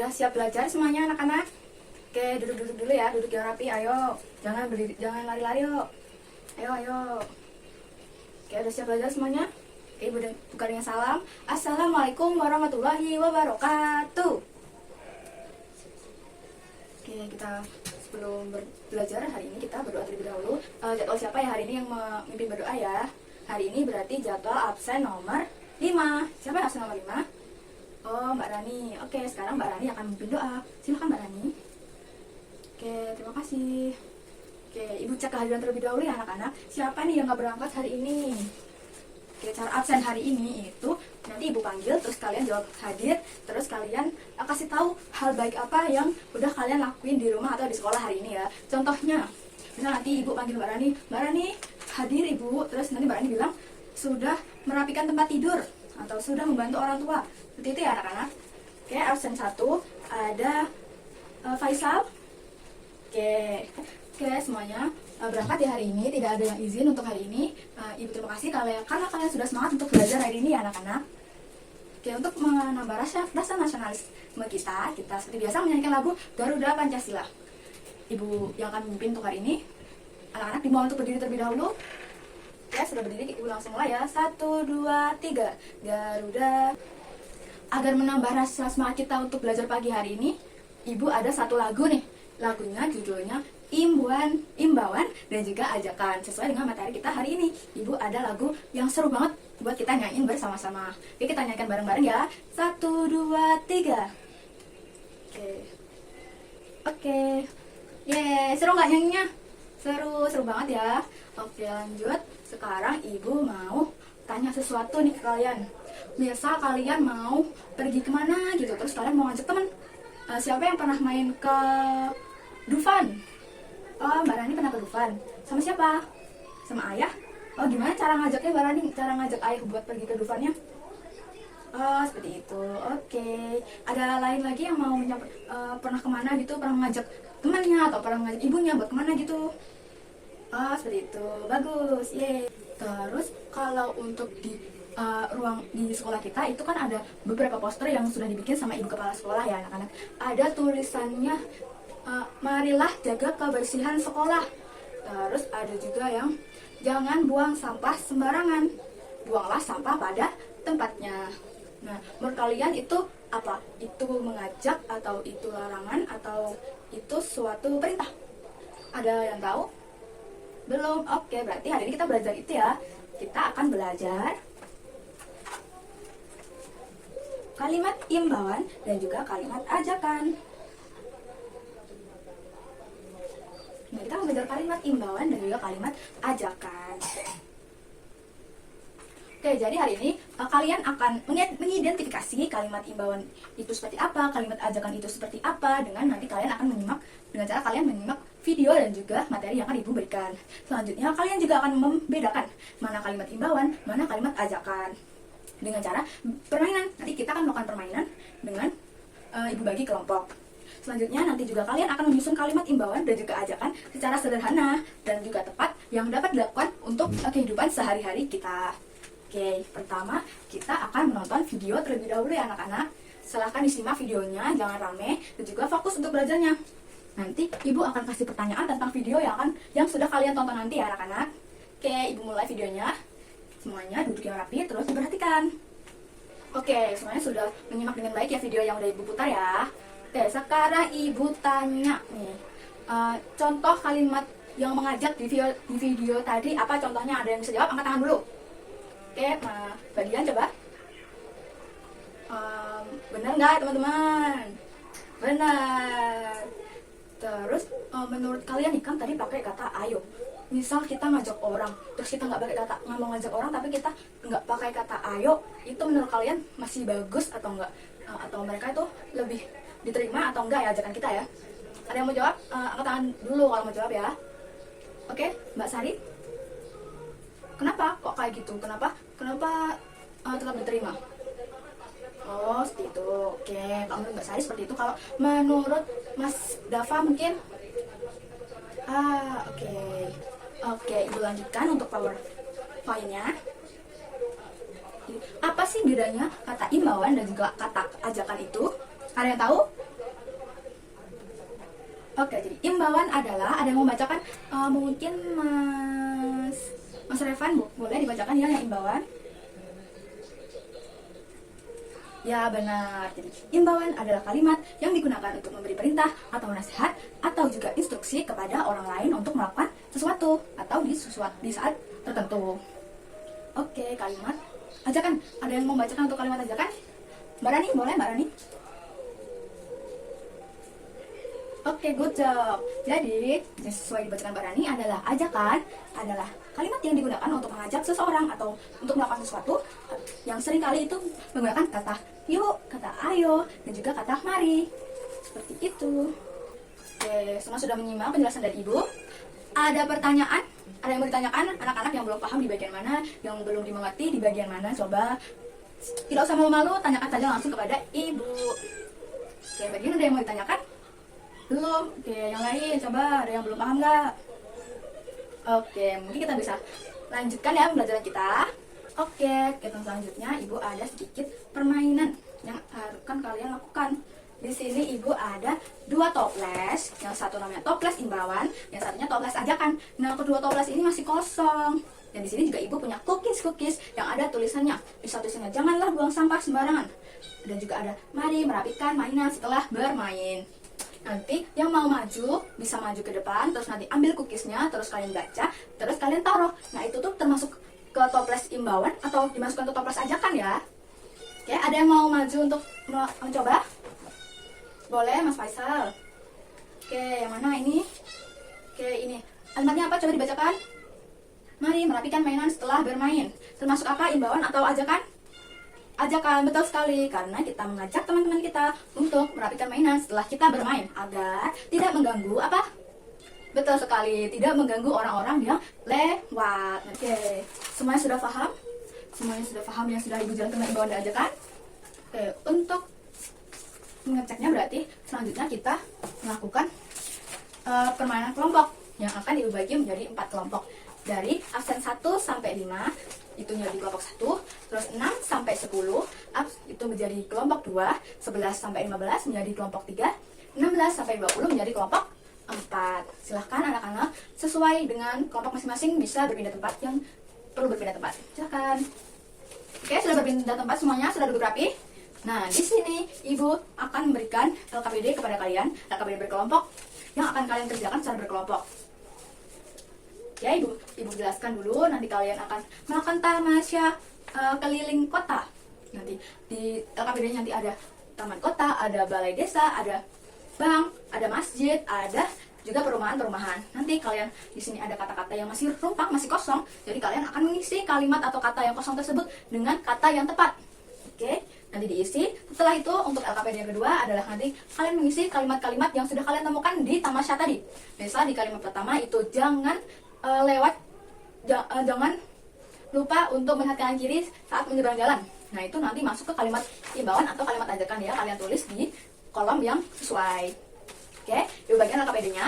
Udah siap belajar semuanya anak-anak? Oke, duduk-duduk dulu ya, duduk yang rapi, ayo. Jangan berdiri, jangan lari-lari yuk. Ayo. Oke, udah siap belajar semuanya? Oke, Ibu buka dengan salam. Assalamualaikum warahmatullahi wabarakatuh. Oke, kita sebelum belajar hari ini kita berdoa terlebih dahulu. Jadwal siapa ya hari ini yang memimpin berdoa ya? Hari ini berarti jadwal absen nomor 5. Siapa yang absen nomor 5? Oh, Mbak Rani. Oke, sekarang Mbak Rani akan memimpin doa. Silakan Mbak Rani. Oke, terima kasih. Oke, Ibu cek kehadiran terlebih dahulu ya anak-anak. Siapa nih yang nggak berangkat hari ini? Oke, cara absen hari ini itu nanti Ibu panggil, terus kalian jawab hadir, terus kalian kasih tahu hal baik apa yang udah kalian lakuin di rumah atau di sekolah hari ini ya. Contohnya, misal nanti Ibu panggil Mbak Rani hadir Ibu, terus nanti Mbak Rani bilang sudah merapikan tempat tidur atau sudah membantu orang tua. Seperti itu ya anak-anak. Oke, absen 1 ada Faisal. Oke, semuanya berangkat ya hari ini, tidak ada yang izin untuk hari ini. Ibu terima kasih karena kalian sudah semangat untuk belajar hari ini ya anak-anak. Oke, untuk menambah rasa nasionalisme kita seperti biasa menyanyikan lagu Garuda Pancasila. Ibu yang akan memimpin untuk hari ini. Anak-anak dimohon untuk berdiri terlebih dahulu. Ya, sudah berdiri, Ibu langsung mulai ya. 1, 2, 3. Garuda. Agar menambah rasa semangat kita untuk belajar pagi hari ini, Ibu ada satu lagu nih. Lagunya judulnya Imbauan dan juga Ajakan. Sesuai dengan materi kita hari ini. Ibu ada lagu yang seru banget buat kita nyanyiin bersama-sama. Oke, kita nyanyikan bareng-bareng ya. 1, 2, 3. Oke. Seru nggak nyanyinya? Seru banget ya. Oke, lanjut. Sekarang Ibu mau tanya sesuatu nih ke kalian. Misal kalian mau pergi kemana gitu, terus kalian mau ngajak temen. Siapa yang pernah main ke Dufan? Oh, Mbak Rani pernah ke Dufan. Sama siapa? Sama ayah? Oh, gimana cara ngajaknya Mbak Rani? Cara ngajak ayah buat pergi ke Dufannya? Oh, seperti itu. Oke. Ada lain lagi yang mau pernah kemana gitu? Pernah ngajak temannya atau pernah ngajak ibunya buat kemana gitu? Oh, seperti itu. Bagus. Yeay. Terus kalau untuk di ruang di sekolah kita itu kan ada beberapa poster yang sudah dibikin sama ibu kepala sekolah ya anak-anak. Ada tulisannya marilah jaga kebersihan sekolah. Terus ada juga yang jangan buang sampah sembarangan, buanglah sampah pada tempatnya. Nah, menurut kalian itu apa? Itu mengajak atau itu larangan atau itu suatu perintah? Ada yang tahu? Belum? Oke, berarti hari ini kita belajar itu ya. Kita akan belajar kalimat imbauan dan juga kalimat ajakan. Nah, kita akan belajar kalimat imbauan dan juga kalimat ajakan. Oke, jadi hari ini kalian akan mengidentifikasi kalimat imbauan itu seperti apa, kalimat ajakan itu seperti apa, dengan nanti kalian akan menyimak dengan cara kalian menyimak video dan juga materi yang akan Ibu berikan. Selanjutnya kalian juga akan membedakan mana kalimat imbauan, mana kalimat ajakan dengan cara permainan. Nanti kita akan melakukan permainan dengan Ibu bagi kelompok. Selanjutnya nanti juga kalian akan menyusun kalimat imbauan dan juga ajakan secara sederhana dan juga tepat yang dapat dilakukan untuk kehidupan sehari-hari kita. Oke, pertama kita akan menonton video terlebih dahulu ya anak-anak. Silahkan disimak videonya, jangan rame dan juga fokus untuk belajarnya. Nanti Ibu akan kasih pertanyaan tentang video yang sudah kalian tonton nanti ya anak-anak. Oke, Ibu mulai videonya. Semuanya duduk yang rapi, terus diperhatikan. Oke, semuanya sudah menyimak dengan baik ya video yang udah Ibu putar ya. Oke, sekarang Ibu tanya nih, contoh kalimat yang mengajak di video tadi apa contohnya? Ada yang bisa jawab? Angkat tangan dulu. Oke, bagian coba. Benar nggak teman-teman? Benar. Terus menurut kalian nih kan tadi pakai kata ayo. Misal kita ngajak orang, terus kita nggak mau ngajak orang tapi kita nggak pakai kata ayo, itu menurut kalian masih bagus atau enggak? Atau mereka itu lebih diterima atau enggak ya ajakan kita ya? Ada yang mau jawab? Angkat tangan dulu kalau mau jawab ya. Oke, Mbak Sari. Kenapa kok kayak gitu? Kenapa tetap diterima? Oh, seperti itu. Oke, kalau menurut Mbak Sari seperti itu. Kalau menurut Mas Dava mungkin Oke, Ibu lanjutkan untuk PowerPoint-nya. Apa sih bedanya kata imbauan dan juga kata ajakan itu? Ada yang tahu? Oke, jadi imbauan adalah, ada yang mau bacakan? Mungkin Mas Revan, boleh dibacakan ya yang imbauan? Ya benar, jadi imbauan adalah kalimat yang digunakan untuk memberi perintah atau nasihat atau juga instruksi kepada orang lain untuk melakukan sesuatu atau di saat tertentu. Oke, kalimat ajakan. Ada yang mau bacakan untuk kalimat ajakan? Mbak Rani, boleh Mbak Rani? Oke, good job. Jadi, sesuai dibacakan Mbak Rani adalah ajakan adalah kalimat yang digunakan untuk mengajak seseorang atau untuk melakukan sesuatu yang seringkali itu menggunakan kata yuk, kata ayo, dan juga kata mari. Seperti itu. Oke, semua sudah menyimak penjelasan dari Ibu. Ada pertanyaan? Ada yang mau ditanyakan? Anak-anak yang belum paham di bagian mana, yang belum dimengerti di bagian mana? Coba tidak usah malu-malu, tanyakan saja langsung kepada Ibu. Oke, bagian ada yang mau ditanyakan? Belum? Oke, yang lain coba ada yang belum paham nggak? Oke, mungkin kita bisa lanjutkan ya pembelajaran kita. Oke, kita selanjutnya Ibu ada sedikit permainan yang akan kalian lakukan. Di sini Ibu ada 2 toples, yang satu namanya toples imbauan, yang satunya toples ajakan. Nah, kedua toples ini masih kosong. Dan di sini juga Ibu punya cookies yang ada tulisannya. Bisa tulisannya janganlah buang sampah sembarangan. Dan juga ada mari merapikan mainan setelah bermain. Nanti yang mau maju bisa maju ke depan, terus nanti ambil cookiesnya, terus kalian baca, terus kalian taruh. Nah, itu tuh termasuk ke toples imbauan atau dimasukkan ke toples ajakan ya. Oke, ada yang mau maju untuk mencoba? Boleh, Mas Faisal. Oke, yang mana ini? Oke, ini. Kalimatnya apa? Coba dibacakan. Mari merapikan mainan setelah bermain. Termasuk apa? Imbauan atau ajakan? Ajakan, betul sekali. Karena kita mengajak teman-teman kita untuk merapikan mainan setelah kita bermain. Agar tidak mengganggu apa? Betul sekali, tidak mengganggu orang-orang yang lewat. Oke, semuanya sudah paham? Semuanya sudah paham yang sudah Ibu jelaskan imbauan dan ajakan? Oke, untuk mengeceknya berarti selanjutnya kita melakukan permainan kelompok yang akan dibagi menjadi 4 kelompok. Dari absen 1 sampai 5 itu menjadi kelompok 1, terus 6 sampai 10 itu menjadi kelompok 2, 11 sampai 15 menjadi kelompok 3, 16 sampai 20 menjadi kelompok 4. Silahkan anak-anak sesuai dengan kelompok masing-masing bisa berpindah tempat yang perlu berpindah tempat. Silahkan. Oke, sudah berpindah tempat semuanya, sudah duduk rapi. Nah, di sini Ibu akan memberikan LKPD kepada kalian, LKPD berkelompok yang akan kalian kerjakan secara berkelompok. Ya, Ibu jelaskan dulu, nanti kalian akan melakukan tamasya keliling kota. Nanti di LKPD nanti ada taman kota, ada balai desa, ada bank, ada masjid, ada juga perumahan-perumahan. Nanti kalian di sini ada kata-kata yang masih rumpang, masih kosong. Jadi kalian akan mengisi kalimat atau kata yang kosong tersebut dengan kata yang tepat. Oke, nanti diisi. Setelah itu untuk LKPD yang kedua adalah nanti kalian mengisi kalimat-kalimat yang sudah kalian temukan di tamasya tadi. Misal di kalimat pertama itu jangan jangan lupa untuk melihat kanan kiri saat menyeberang jalan. Nah, itu nanti masuk ke kalimat imbauan atau kalimat ajakan ya. Kalian tulis di kolom yang sesuai. Oke, Ibu bagian LKPD-nya.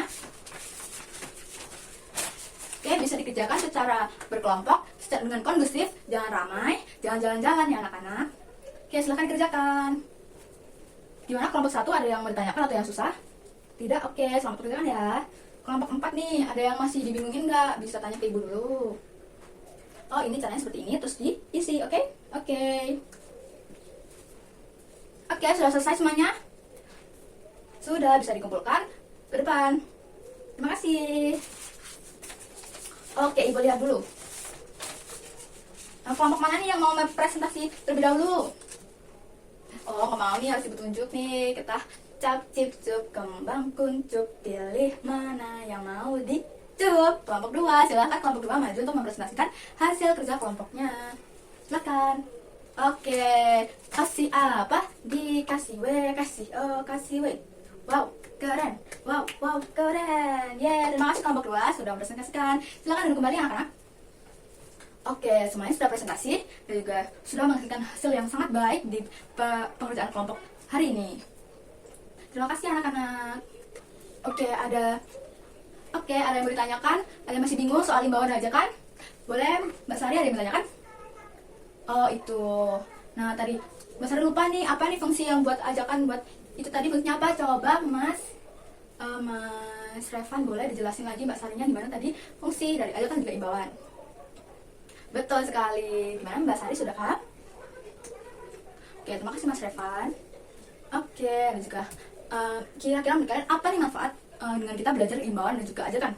Oke, bisa dikerjakan secara berkelompok, dengan kondusif, jangan ramai, jangan jalan-jalan ya anak-anak. Oke, silahkan dikerjakan. Gimana kelompok 1 ada yang mau ditanyakan atau yang susah? Tidak? Oke, selamat kerjakan ya. Kelompok 4 nih, ada yang masih dibingungin nggak? Bisa tanya ke Ibu dulu. Oh, ini caranya seperti ini, terus diisi, oke? Oke. Oke, sudah selesai semuanya? Sudah, bisa dikumpulkan ke depan. Terima kasih. Oke, Ibu lihat dulu. Nah, kelompok mana nih yang mau presentasi terlebih dahulu? Oh, nggak mau nih, harus Ibu tunjuk nih. Kita cap, cip, cup, kembang, kuncup. Pilih mana yang mau dicup. Kelompok 2, silahkan kelompok 2 maju untuk mempresentasikan hasil kerja kelompoknya. Silakan. Oke, kasih apa? Dikasih W, kasih O, kasih W. Wow, keren. Wow, keren. Terima kasih kelompok 2 sudah mempresentasikan. Silakan duduk kembali anak-anak. Oke, semuanya sudah presentasi dan juga sudah menghasilkan hasil yang sangat baik di pengerjaan kelompok hari ini. Terima kasih anak-anak. Oke, ada yang mau ditanyakan? Ada yang masih bingung soal imbauan dan ajakan? Boleh, Mbak Sari ada yang bertanyakan? Oh, itu. Nah, tadi Mbak Sari lupa nih, apa nih fungsi yang buat ajakan buat itu tadi fungsinya apa? Coba Mas Mas Revan boleh dijelasin lagi Mbak Sarinya gimana tadi fungsi dari aja kan juga imbauan. Betul sekali. Gimana Mbak Sari sudah paham? Oke, terima kasih Mas Revan. Oke, dan juga kira-kira menurut kalian apa nih manfaat dengan kita belajar imbauan dan juga ajakan?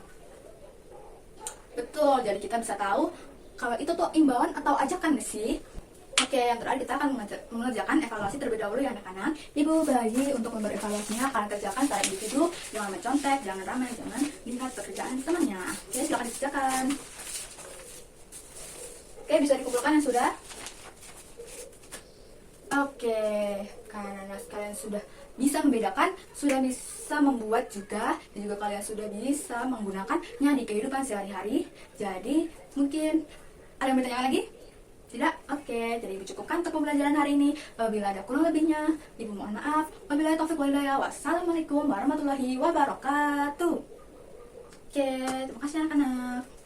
Betul, jadi kita bisa tahu kalau itu tuh imbauan atau ajakan sih. Oke, yang terakhir kita akan mengerjakan evaluasi terlebih dahulu ya anak-anak. Ibu bagi untuk memberi evaluasinya akan kerjakan secara individu, jangan mencontek, jangan ramai, jangan lihat pekerjaan temannya. Oke, silakan dikerjakan. Oke, bisa dikumpulkan yang sudah? Oke, karena kalian sudah bisa membedakan, sudah bisa membuat juga, dan juga kalian sudah bisa menggunakannya di kehidupan sehari-hari. Jadi, mungkin ada yang bertanya lagi? Tidak? Oke, jadi Ibu cukupkan untuk pembelajaran hari ini. Apabila ada kurang lebihnya, Ibu mohon maaf. Wabillahi taufiq wal hidayah. Wassalamualaikum warahmatullahi wabarakatuh. Oke, terima kasih anak-anak.